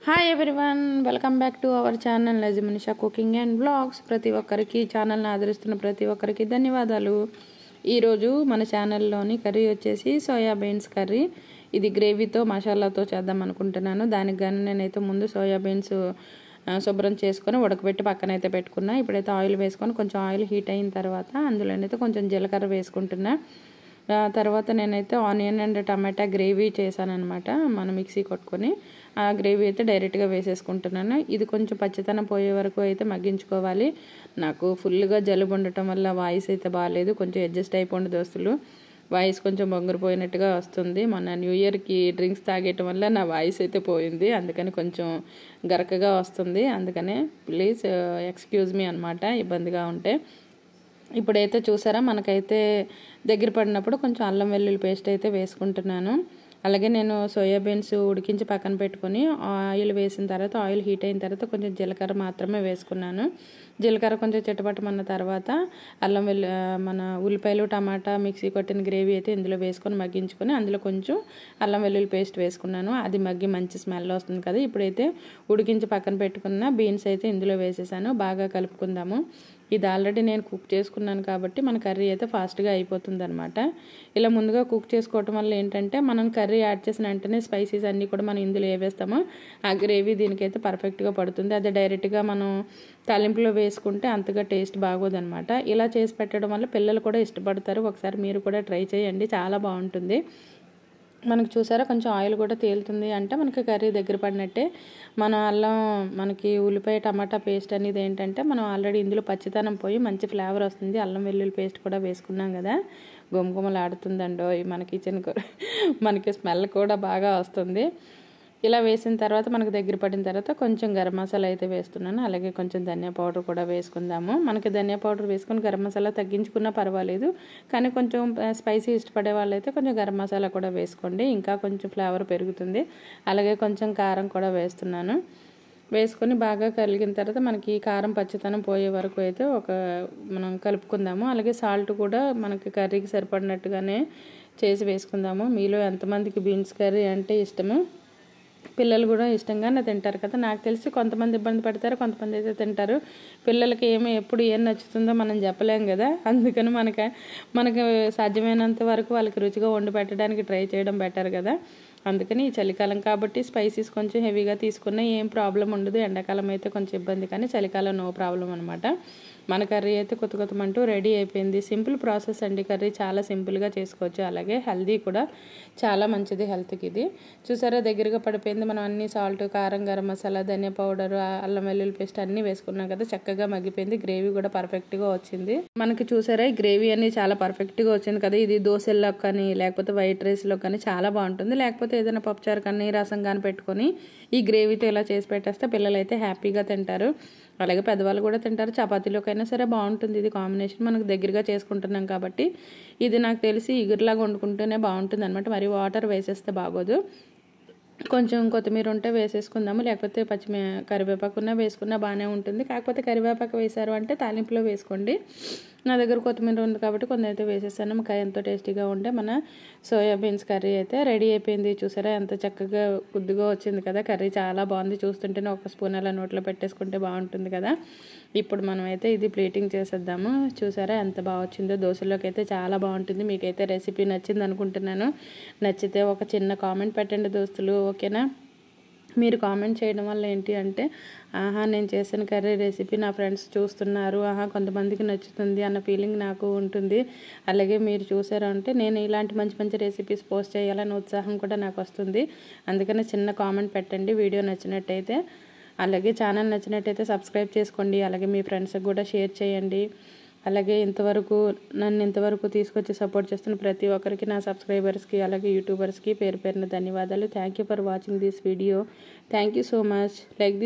Hi everyone, welcome back to our channel lazy Manisha cooking and blogs. ప్రతి ఒక్కరికి ఛానల్ని ఆదరిస్తున్న ప్రతి ఒక్కరికి ధన్యవాదాలు. ఈరోజు మన ఛానల్లోని కర్రీ వచ్చేసి సోయాబీన్స్ కర్రీ. ఇది గ్రేవీతో మసాలాతో చేద్దాం అనుకుంటున్నాను. దానికి కానీ నేనైతే ముందు సోయాబీన్స్ శుభ్రం చేసుకొని ఉడకబెట్టి పక్కనైతే పెట్టుకున్నా. ఇప్పుడైతే ఆయిల్ వేసుకొని కొంచెం ఆయిల్ హీట్ అయిన తర్వాత అందులోనైతే కొంచెం జీలకర్ర వేసుకుంటున్నా. తర్వాత నేనైతే ఆనియన్ అండ్ టమాటా గ్రేవీ చేశానమాట. మనం మిక్సీ కొట్టుకొని ఆ గ్రేవీ అయితే డైరెక్ట్గా వేసేసుకుంటున్నాను. ఇది కొంచెం పచ్చితనం పోయే వరకు అయితే మగ్గించుకోవాలి. నాకు ఫుల్గా జలుబు ఉండటం వల్ల వాయిస్ అయితే బాగాలేదు, కొంచెం అడ్జస్ట్ అయిపోండి దోస్తులు. వాయిస్ కొంచెం బొంగురుపోయినట్టుగా వస్తుంది. మొన్న న్యూ ఇయర్కి డ్రింక్స్ తాగేయటం వల్ల నా వాయిస్ అయితే పోయింది, అందుకని కొంచెం గరకగా వస్తుంది. అందుకనే ప్లీజ్ ఎక్స్క్యూజ్ మీ అనమాట, ఇబ్బందిగా ఉంటే. ఇప్పుడైతే చూసారా, మనకైతే దగ్గర పడినప్పుడు కొంచెం అల్లం వెల్లుల్లి పేస్ట్ అయితే వేసుకుంటున్నాను. అలాగే నేను సోయాబీన్స్ ఉడికించి పక్కన పెట్టుకొని ఆయిల్ వేసిన తర్వాత ఆయిల్ హీట్ అయిన తర్వాత కొంచెం జీలకర్ర మాత్రమే వేసుకున్నాను. జీలకర్ర కొంచెం చిట్టపట్టమన్న తర్వాత మన ఉల్లిపాయలు టమాటా మిక్సీ కొట్టిన గ్రేవీ అయితే ఇందులో వేసుకొని మగ్గించుకొని అందులో కొంచెం అల్లం వెల్లుల్లి పేస్ట్ వేసుకున్నాను. అది మగ్గి మంచి స్మెల్ వస్తుంది కదా. ఇప్పుడైతే ఉడికించి పక్కన పెట్టుకున్న బీన్స్ అయితే ఇందులో వేసేసాను. బాగా కలుపుకుందాము. ఇది ఆల్రెడీ నేను కుక్ చేసుకున్నాను కాబట్టి మన కర్రీ అయితే ఫాస్ట్గా అయిపోతుంది అనమాట. ఇలా ముందుగా కుక్ చేసుకోవటం వల్ల ఏంటంటే మనం కర్రీ యాడ్ చేసిన వెంటనే స్పైసీస్ అన్నీ కూడా మనం ఇందులో వేస్తామో ఆ గ్రేవీ దీనికైతే పర్ఫెక్ట్గా పడుతుంది. అదే డైరెక్ట్గా మనం తాలింపులో వేసుకుంటే అంతగా టేస్ట్ బాగోదన్నమాట. ఇలా చేసి పెట్టడం వల్ల పిల్లలు కూడా ఇష్టపడతారు. ఒకసారి మీరు కూడా ట్రై చేయండి, చాలా బాగుంటుంది. మనకు చూసారా కొంచెం ఆయిల్ కూడా తేలుతుంది అంటే మనకి కర్రీ దగ్గర పడినట్టే. మనకి ఉల్లిపాయ టమాటా పేస్ట్ అనేది ఏంటంటే మనం ఆల్రెడీ ఇందులో పచ్చితనం పోయి మంచి ఫ్లేవర్ వస్తుంది. అల్లం వెల్లుల్లి పేస్ట్ కూడా వేసుకున్నాం కదా, గుమగుమలు ఆడుతుందండో మన కిచెన్ మనకి స్మెల్ కూడా బాగా వస్తుంది. ఇలా వేసిన తర్వాత మనకు దగ్గర పడిన తర్వాత కొంచెం గరం మసాలా అయితే వేస్తున్నాను. అలాగే కొంచెం ధనియా పౌడర్ కూడా వేసుకుందాము. మనకి ధనియా పౌడర్ వేసుకొని గరం మసాలా తగ్గించుకున్నా పర్వాలేదు, కానీ కొంచెం స్పైసీ ఇష్టపడే వాళ్ళైతే కొంచెం గరం మసాలా కూడా వేసుకోండి, ఇంకా కొంచెం ఫ్లేవర్ పెరుగుతుంది. అలాగే కొంచెం కారం కూడా వేస్తున్నాను. వేసుకొని బాగా కలిగిన తర్వాత మనకి కారం పచ్చితనం పోయే వరకు అయితే మనం కలుపుకుందాము. అలాగే సాల్ట్ కూడా మనకి కర్రీకి సరిపడినట్టుగానే చేసి వేసుకుందాము. మీలో ఎంతమందికి బీన్స్ కర్రీ అంటే ఇష్టము? పిల్లలు కూడా ఇష్టంగానే తింటారు కదా. నాకు తెలిసి కొంతమంది ఇబ్బంది పడతారు, కొంతమంది అయితే తింటారు. పిల్లలకి ఎప్పుడు ఏం నచ్చుతుందో మనం చెప్పలేం కదా. అందుకని మనకి సాధ్యమైనంత వరకు వాళ్ళకి రుచిగా వండి పెట్టడానికి ట్రై చేయడం బెటర్ కదా. అందుకని ఈ చలికాలం కాబట్టి స్పైసీస్ కొంచెం హెవీగా తీసుకున్నా ఏం ప్రాబ్లం ఉండదు. ఎండాకాలం అయితే కొంచెం ఇబ్బంది, కానీ చలికాలం నో ప్రాబ్లం అనమాట. మన కర్రీ అయితే కొత్తమంటూ రెడీ అయిపోయింది. సింపుల్ ప్రాసెస్ అండి, కర్రీ చాలా సింపుల్గా చేసుకోవచ్చు. అలాగే హెల్దీ కూడా, చాలా మంచిది హెల్త్కి. ఇది చూసారా దగ్గరగా పడిపోయింది. మనం అన్ని సాల్ట్, కారం, గరం మసాలా, ధనియా పౌడర్, అల్లం వెల్లుల్లి పేస్ట్ అన్నీ వేసుకున్నాం కదా, చక్కగా మగ్గిపోయింది. గ్రేవీ కూడా పర్ఫెక్ట్గా వచ్చింది. మనకి చూసారా ఈ గ్రేవీ అనేది చాలా పర్ఫెక్ట్గా వచ్చింది కదా. ఇది దోశల్లో కానీ లేకపోతే వైట్ రైస్లో కానీ చాలా బాగుంటుంది. లేకపోతే ఏదైనా పప్పుచారు కానీ రసం కానీ పెట్టుకొని ఈ గ్రేవీతో ఇలా చేసి పెట్టేస్తే పిల్లలు అయితే హ్యాపీగా తింటారు. అలాగే పెద్దవాళ్ళు కూడా తింటారు. చపాతీలోకైనా సరే బాగుంటుంది ఇది కాంబినేషన్. మనకు దగ్గరగా చేసుకుంటున్నాం కాబట్టి ఇది నాకు తెలిసి ఇగురులాగా వండుకుంటూనే బాగుంటుంది అనమాట. మరి వాటర్ వేసేస్తే బాగోదు. కొంచెం కొత్తిమీర ఉంటే వేసేసుకుందాము, లేకపోతే కరివేపాకున్నా వేసుకున్నా బాగానే ఉంటుంది. కాకపోతే కరివేపాకు వేసారు అంటే తాలింపులో వేసుకోండి. నా దగ్గర కొత్తిమీర ఉంది కాబట్టి కొంత అయితే వేసేసాను. మాకు ఎంతో టేస్టీగా ఉంటే మన సోయాబీన్స్ కర్రీ అయితే రెడీ అయిపోయింది. చూసారా ఎంత చక్కగా గుద్దుగా వచ్చింది కదా. కర్రీ చాలా బాగుంది. చూస్తుంటేనే ఒక స్పూన్ అలా నోట్లో పెట్టేసుకుంటే బాగుంటుంది కదా. ఇప్పుడు మనం అయితే ఇది ప్లేటింగ్ చేసేద్దాము. చూసారా ఎంత బాగా వచ్చిందో. దోశలోకి అయితే చాలా బాగుంటుంది. మీకైతే రెసిపీ నచ్చింది అనుకుంటున్నాను. నచ్చితే ఒక చిన్న కామెంట్ పెట్టండి దోస్తులు, ఓకేనా? మీరు కామెంట్ చేయడం వల్ల ఏంటి అంటే నేను చేసిన కర్రీ రెసిపీ నా ఫ్రెండ్స్ చూస్తున్నారు, కొంతమందికి నచ్చుతుంది అన్న ఫీలింగ్ నాకు ఉంటుంది. అలాగే మీరు చూసారంటే నేను ఇలాంటి మంచి మంచి రెసిపీస్ పోస్ట్ చేయాలన్న ఉత్సాహం కూడా నాకు వస్తుంది. అందుకని చిన్న కామెంట్ పెట్టండి వీడియో నచ్చినట్టయితే. అలాగే ఛానల్ నచ్చినట్టయితే సబ్స్క్రైబ్ చేసుకోండి. అలాగే మీ ఫ్రెండ్స్కి కూడా షేర్ చేయండి. అలాగే నన్ను ఇంతవరకు తీసుకొచ్చి సపోర్ట్ చేస్తున్న ప్రతి ఒక్కరికి, నా సబ్స్క్రైబర్స్కి అలాగే యూట్యూబర్స్కి పేరు పేరున ధన్యవాదాలు. Thank you for watching this video. Thank you so much. Like this